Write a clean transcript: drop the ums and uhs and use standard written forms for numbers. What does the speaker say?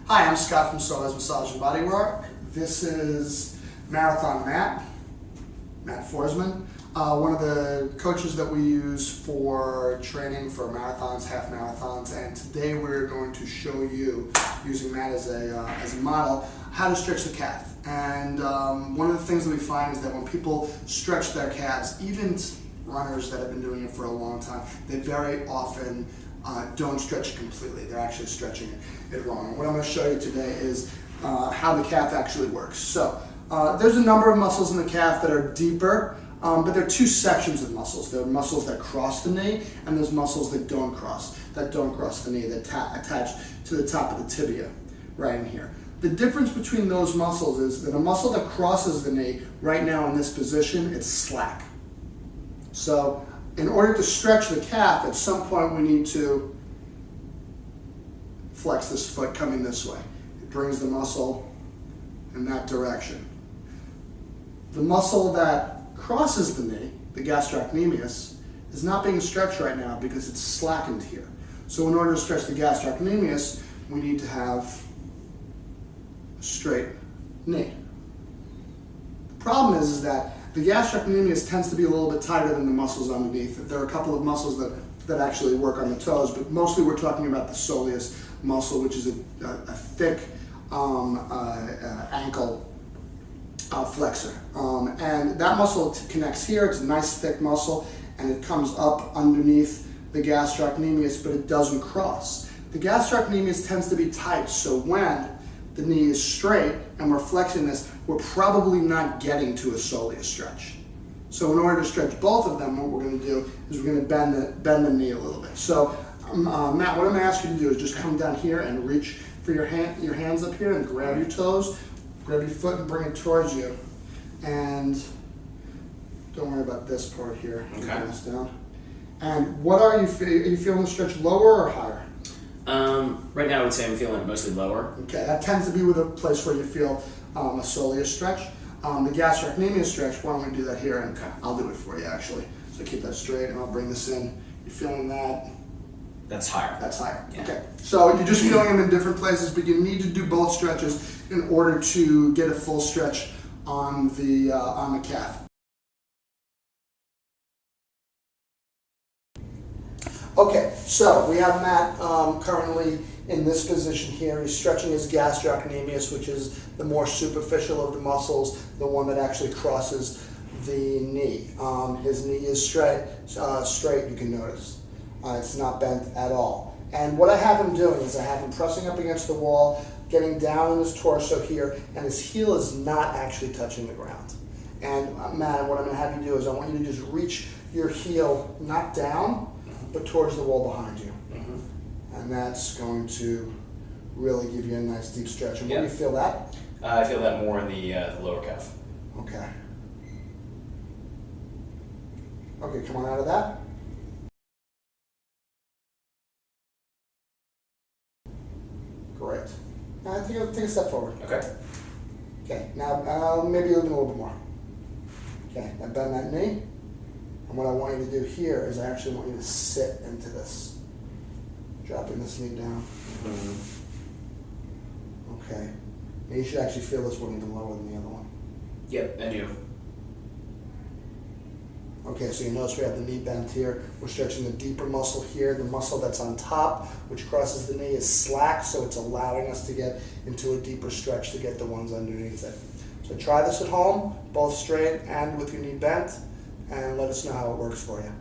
Hi, I'm Scott from Psoas Massage Bodywork. This is Marathon Matt Forsman, one of the coaches that we use for training for marathons, half marathons, and today we're going to show you, using Matt as a model, how to stretch the calf. And one of the things that we find is that when people stretch their calves, even runners that have been doing it for a long time, they very often don't stretch it completely. They're actually stretching it wrong. And what I'm going to show you today is how the calf actually works. So there's a number of muscles in the calf that are deeper, but there are two sections of muscles. There are muscles that cross the knee, and there's muscles that don't cross the knee, that attach to the top of the tibia, right in here. The difference between those muscles is that a muscle that crosses the knee, right now in this position, it's slack. So in order to stretch the calf, at some point we need to flex this foot coming this way. It brings the muscle in that direction. The muscle that crosses the knee, the gastrocnemius, is not being stretched right now because it's slackened here. So in order to stretch the gastrocnemius, we need to have a straight knee. The problem is that the gastrocnemius tends to be a little bit tighter than the muscles underneath. There are a couple of muscles that actually work on the toes, but mostly we're talking about the soleus muscle, which is a thick ankle flexor. And that muscle connects here. It's a nice thick muscle, and it comes up underneath the gastrocnemius, but it doesn't cross. The gastrocnemius tends to be tight, so when the knee is straight and we're flexing this, we're probably not getting to a soleus stretch. So in order to stretch both of them, what we're going to do is we're going to bend the knee a little bit. So Matt, what I'm going to ask you to do is just come down here and reach for your hands up here and grab your toes, grab your foot and bring it towards you. And don't worry about this part here. Okay. This down. And what are you feeling the stretch lower or higher? Right now I would say I'm feeling it mostly lower. Okay, that tends to be with a place where you feel a soleus stretch. The gastrocnemius stretch, why don't we do that here, and I'll do it for you actually. So keep that straight and I'll bring this in. You're feeling that? That's higher. That's higher, Yeah. Okay. So you're just feeling them in different places, but you need to do both stretches in order to get a full stretch on the calf. Okay, so we have Matt currently in this position here. He's stretching his gastrocnemius, which is the more superficial of the muscles, the one that actually crosses the knee. His knee is straight, you can notice. It's not bent at all. And what I have him doing is I have him pressing up against the wall, getting down in his torso here, and his heel is not actually touching the ground. And Matt, what I'm going to have you do is I want you to just reach your heel, not down, but towards the wall behind you. And that's going to really give you a nice deep stretch. And where do you feel that? I feel that more in the lower calf. Okay. Okay, come on out of that. Great. Now take a step forward. Okay. Okay, now maybe even a little bit more. Okay, now bend that knee. And what I want you to do here is I actually want you to sit into this, dropping this knee down. Okay. And you should actually feel this one even lower than the other one. Yep, I do. Okay, so you notice we have the knee bent here. We're stretching the deeper muscle here. The muscle that's on top, which crosses the knee, is slack, so it's allowing us to get into a deeper stretch to get the ones underneath it. So try this at home, both straight and with your knee bent, and let us know how it works for you.